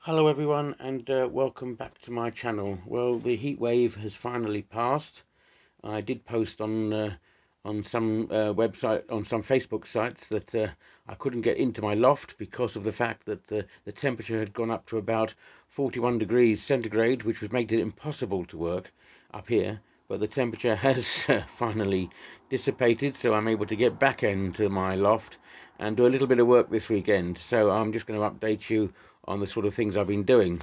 Hello everyone, and welcome back to my channel. Well, the heat wave has finally passed. I did post on some on some Facebook sites that I couldn't get into my loft because of the fact that the temperature had gone up to about 41 degrees centigrade, which was making it impossible to work up here. But the temperature has finally dissipated, so I'm able to get back into my loft and do a little bit of work this weekend. So I'm just going to update you on the sort of things I've been doing.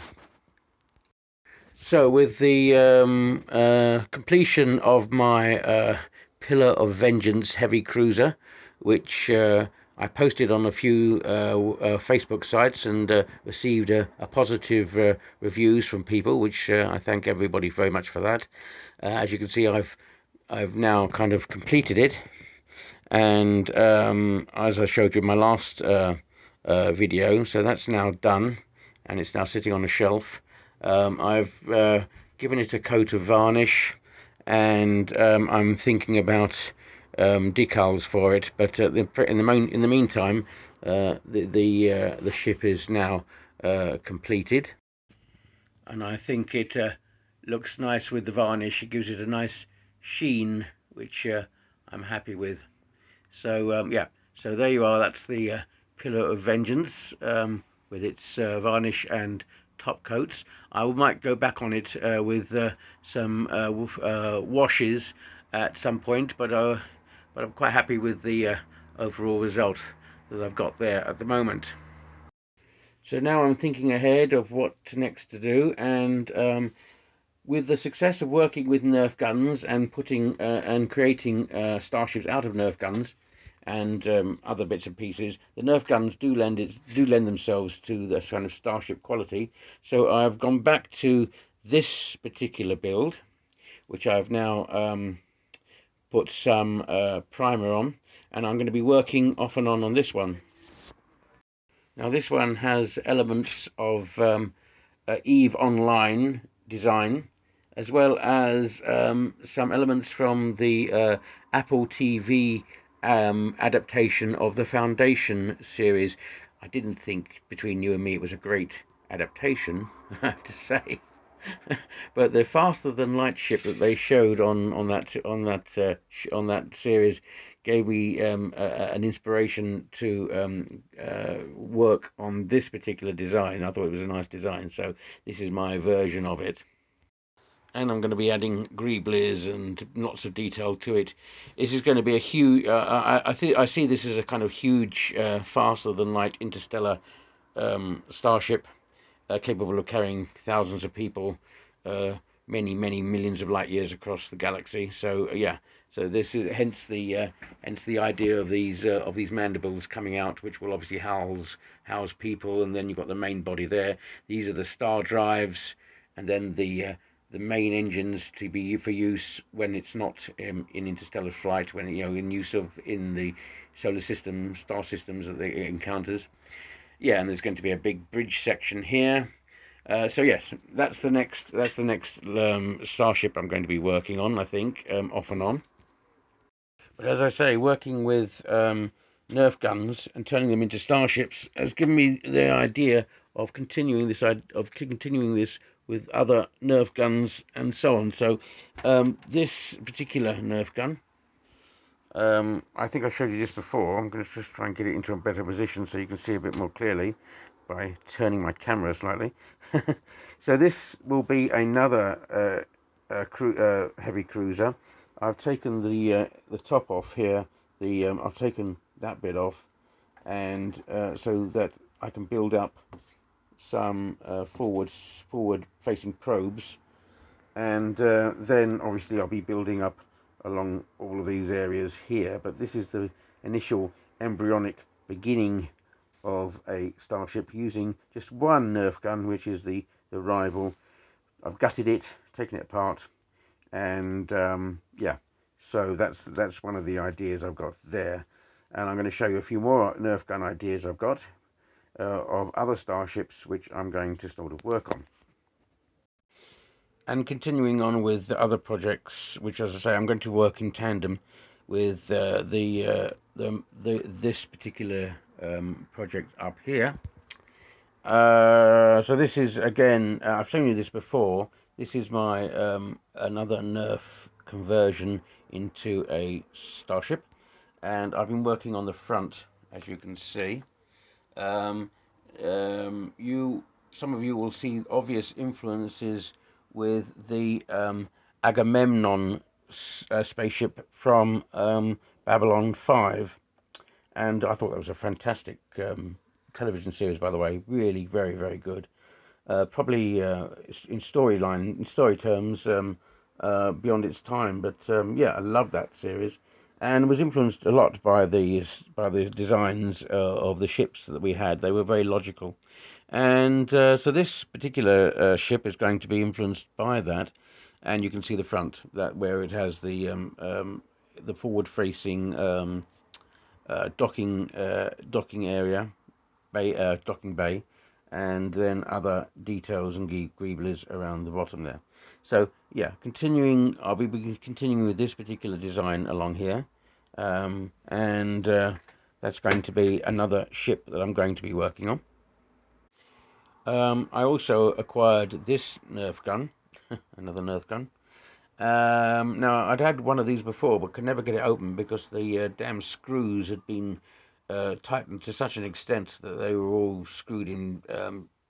So with the completion of my Pillar of Vengeance heavy cruiser, which I posted on a few Facebook sites and received a positive reviews from people, which I thank everybody very much for that. As you can see, I've now kind of completed it, and as I showed you in my last video, so that's now done, and it's now sitting on a shelf. I've given it a coat of varnish, and I'm thinking about decals for it. But in the meantime, the ship is now completed, and I think it looks nice with the varnish. It gives it a nice sheen, which I'm happy with. So yeah, so there you are. That's the Pillar of Vengeance with its varnish and top coats. I might go back on it with some washes at some point, but I'm quite happy with the overall result that I've got there at the moment. So now I'm thinking ahead of what next to do, and with the success of working with Nerf guns and putting and creating starships out of Nerf guns and other bits and pieces, the Nerf guns do lend themselves to the kind of starship quality. So I've gone back to this particular build, which I've now put some primer on, and I'm going to be working off and on this one. Now this one has elements of EVE Online design, as well as some elements from the Apple TV adaptation of the Foundation series. I didn't think, between you and me, it was a great adaptation, I have to say. But the faster than light ship that they showed on that series gave me an inspiration to work on this particular design. I thought it was a nice design, so this is my version of it. And I'm going to be adding greeblies and lots of detail to it. This is going to be a huge. I see this as a kind of huge, faster than light interstellar starship, capable of carrying thousands of people, many millions of light years across the galaxy. So yeah, so this is hence the idea of these mandibles coming out, which will obviously house people, and then you've got the main body there. These are the star drives, and then the main engines to be for use when it's not in interstellar flight, when in use of in the solar system, star systems that it encounters. Yeah, and there's going to be a big bridge section here. So yes, that's the next starship I'm going to be working on, I think, off and on. But as I say, working with Nerf guns and turning them into starships has given me the idea of continuing this with other Nerf guns and so on. So this particular Nerf gun, I think I showed you this before. I'm going to just try and get it into a better position so you can see a bit more clearly by turning my camera slightly. So this will be another heavy cruiser. I've taken the top off here. I've taken that bit off, and so that I can build up some forward facing probes, and then obviously I'll be building up along all of these areas here. But this is the initial embryonic beginning of a starship using just one Nerf gun, which is the rival. I've gutted it, taken it apart, and yeah, so that's one of the ideas I've got there. And I'm going to show you a few more Nerf gun ideas I've got of other starships which I'm going to sort of work on. And continuing on with the other projects, which, as I say, I'm going to work in tandem with this particular project up here. So this is again, I've shown you this before. This is my another Nerf conversion into a starship, and I've been working on the front, as you can see. Um, you, some of you will see obvious influences with the Agamemnon spaceship from Babylon 5, and I thought that was a fantastic television series, by the way. Really, very, very good. Probably in storyline, in story terms, beyond its time. But yeah, I love that series, and was influenced a lot by the designs of the ships that we had. They were very logical, and so this particular ship is going to be influenced by that. And you can see the front, that where it has the forward-facing docking area, docking bay, and then other details and greeblies around the bottom there. So yeah, I'll be continuing with this particular design along here, and that's going to be another ship that I'm going to be working on. I also acquired this Nerf gun, another Nerf gun. Now, I'd had one of these before, but could never get it open because the damn screws had been tightened to such an extent that they were all screwed in,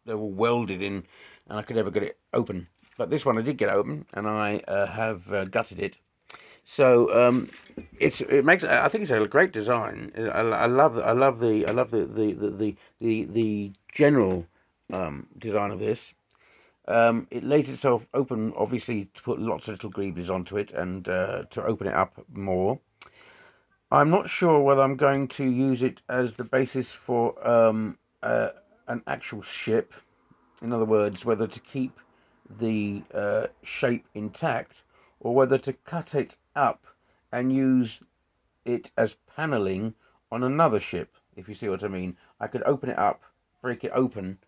they were welded in, and I could never get it open. But this one I did get open, and I have gutted it. So it makes, I think it's a great design. I love the general design of this. It laid itself open, obviously, to put lots of little greeblies onto it and to open it up more. I'm not sure whether I'm going to use it as the basis for an actual ship. In other words, whether to keep the shape intact or whether to cut it up and use it as paneling on another ship, if you see what I mean. I could open it up, break it open,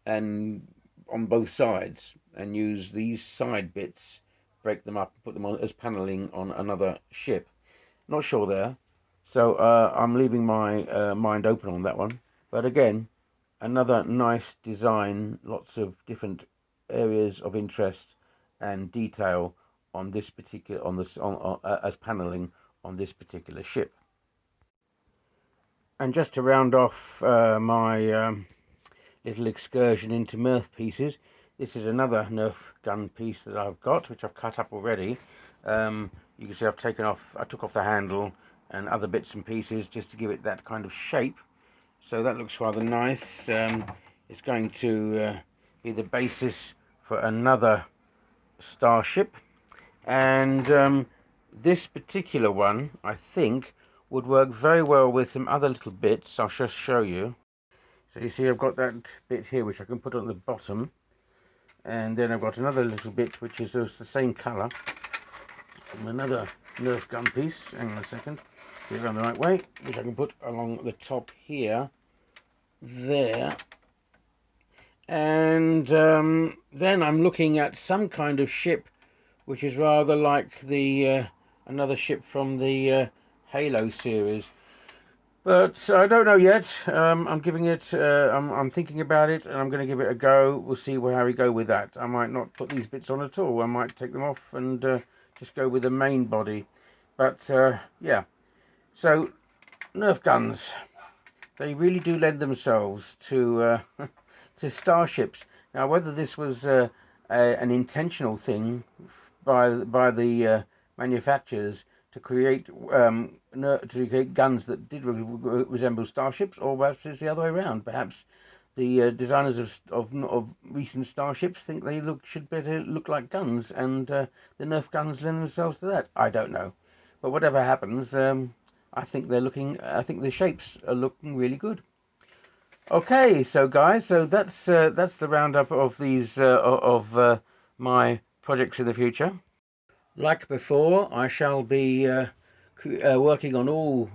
and on both sides, and use these side bits, break them up, and put them on as paneling on another ship. Not sure there, so I'm leaving my mind open on that one. But again, another nice design, lots of different areas of interest and detail on this particular as paneling on this particular ship. And just to round off my little excursion into Nerf pieces. This is another Nerf gun piece that I've got, which I've cut up already. You can see I took off the handle and other bits and pieces just to give it that kind of shape. So that looks rather nice. It's going to be the basis for another starship. And this particular one, I think, would work very well with some other little bits. I'll just show you. So you see I've got that bit here which I can put on the bottom, and then I've got another little bit which is the same colour from another Nerf gun piece. Hang on a second, get it around the right way, which I can put along the top here, there. And then I'm looking at some kind of ship which is rather like the another ship from the Halo series. But I don't know yet. I'm giving it. I'm thinking about it, and I'm going to give it a go. We'll see how we go with that. I might not put these bits on at all. I might take them off and just go with the main body. But yeah. So Nerf guns, they really do lend themselves to to starships. Now, whether this was an intentional thing by the manufacturers to create guns that did resemble starships, or perhaps it's the other way around. Perhaps the designers of recent starships think they should better look like guns, and the Nerf guns lend themselves to that. I don't know, but whatever happens, I think I think the shapes are looking really good. Okay, so guys, so that's the roundup of these my projects in the future. Like before, I shall be working on all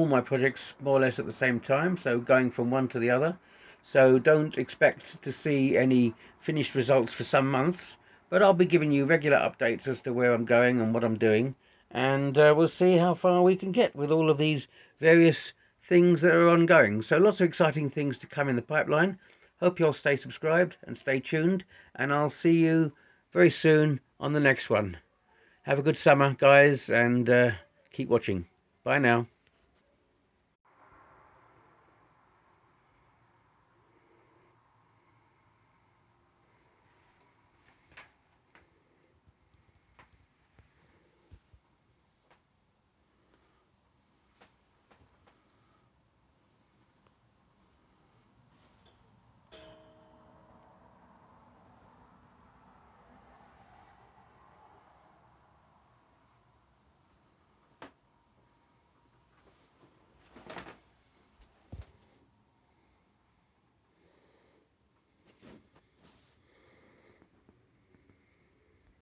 my projects more or less at the same time, so going from one to the other. So don't expect to see any finished results for some months, but I'll be giving you regular updates as to where I'm going and what I'm doing, and we'll see how far we can get with all of these various things that are ongoing. So lots of exciting things to come in the pipeline. Hope you'll stay subscribed and stay tuned, and I'll see you very soon on the next one. Have a good summer, guys, and keep watching. Bye now.